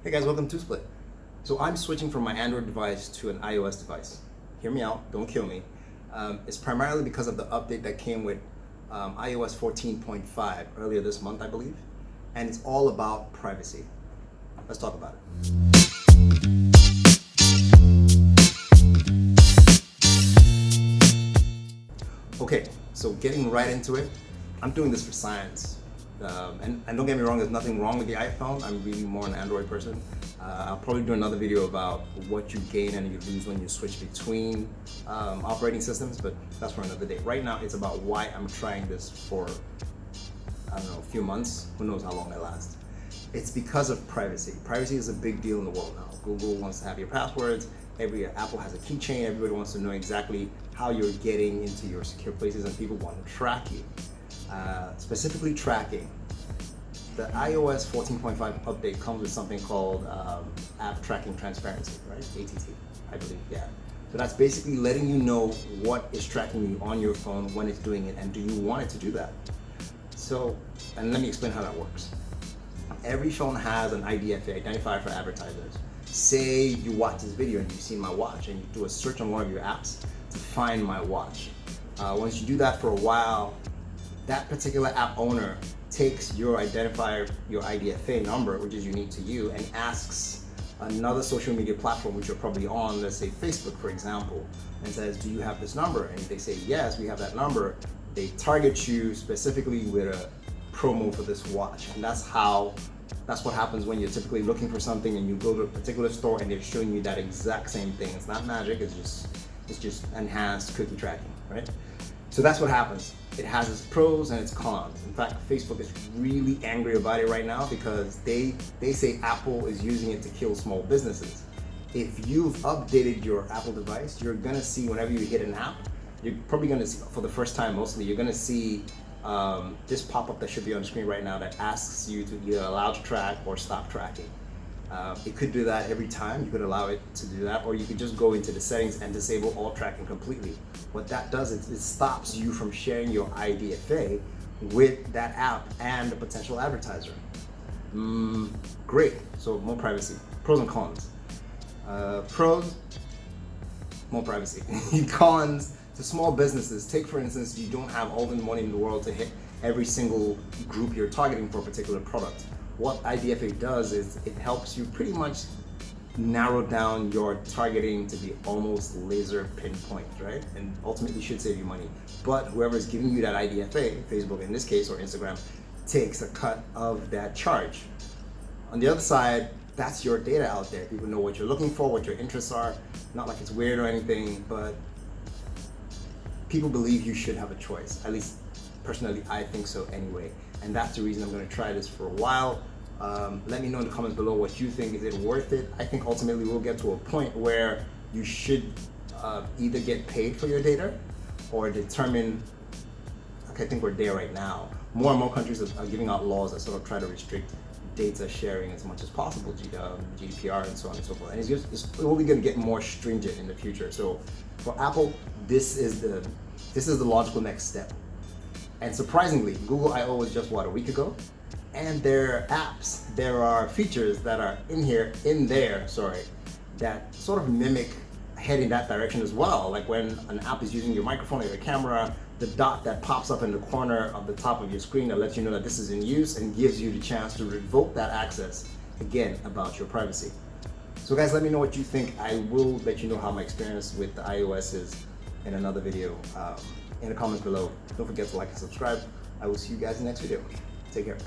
Hey guys, welcome to Split. So I'm switching from my Android device to an iOS device. Hear me out, don't kill me. It's primarily because of the update that came with iOS 14.5 earlier this month, I believe. And it's all about privacy. Let's talk about it. Okay, so getting right into it, I'm doing this for science. And don't get me wrong, there's nothing wrong with the iPhone. I'm really more an Android person. I'll probably do another video about what you gain and you lose when you switch between operating systems, but that's for another day. Right now, it's about why I'm trying this for, I don't know, a few months. Who knows how long it lasts. It's because of privacy. Privacy is a big deal in the world now. Google wants to have your passwords. Apple has a keychain. Everybody wants to know exactly how you're getting into your secure places, and people want to track you. Specifically tracking. The iOS 14.5 update comes with something called App Tracking Transparency, right? ATT, I believe, yeah. So that's basically letting you know what is tracking you on your phone, when it's doing it, and do you want it to do that? So, and let me explain how that works. Every phone has an IDFA, identifier for advertisers. Say you watch this video and you've seen my watch and you do a search on one of your apps to find my watch. Once you do that for a while, that particular app owner takes your identifier, your IDFA number, which is unique to you, and asks another social media platform which you're probably on, let's say Facebook, for example, and says, do you have this number? And if they say, yes, we have that number, they target you specifically with a promo for this watch. And that's what happens when you're typically looking for something and you go to a particular store and they're showing you that exact same thing. It's not magic, it's just enhanced cookie tracking, right? So that's what happens. It has its pros and its cons. In fact, Facebook is really angry about it right now because they say Apple is using it to kill small businesses. If you've updated your Apple device, you're gonna see whenever you hit an app, you're probably gonna see, for the first time mostly, you're gonna see this pop-up that should be on the screen right now that asks you to either allow to track or stop tracking. It could do that every time. You could allow it to do that, or you could just go into the settings and disable all tracking completely. What that does is it stops you from sharing your IDFA with that app and a potential advertiser. Great, so more privacy. Pros and cons. Pros, more privacy. Cons, to small businesses, take for instance, you don't have all the money in the world to hit every single group you're targeting for a particular product. What IDFA does is it helps you pretty much narrow down your targeting to be almost laser pinpoint, right? And ultimately should save you money. But whoever is giving you that IDFA, Facebook in this case or Instagram, takes a cut of that charge. On the other side, that's your data out there. People know what you're looking for, what your interests are. Not like it's weird or anything, but people believe you should have a choice. At least personally, I think so anyway. And that's the reason I'm going to try this for a while. Let me know in the comments below what you think. Is it worth it? I think ultimately we'll get to a point where you should either get paid for your data or determine, okay, I think we're there right now. More and more countries are giving out laws that sort of try to restrict data sharing as much as possible, GDPR and so on and so forth. And it's only going to get more stringent in the future. So for Apple, this is the logical next step. And surprisingly, Google I/O was just a week ago, and their apps, there are features that are in there, that sort of mimic head in that direction as well. Like when an app is using your microphone or your camera, the dot that pops up in the corner of the top of your screen that lets you know that this is in use and gives you the chance to revoke that access, again, about your privacy. So guys, let me know what you think. I will let you know how my experience with the iOS is in another video. In the comments below. Don't forget to like and subscribe. I will see you guys in the next video. Take care.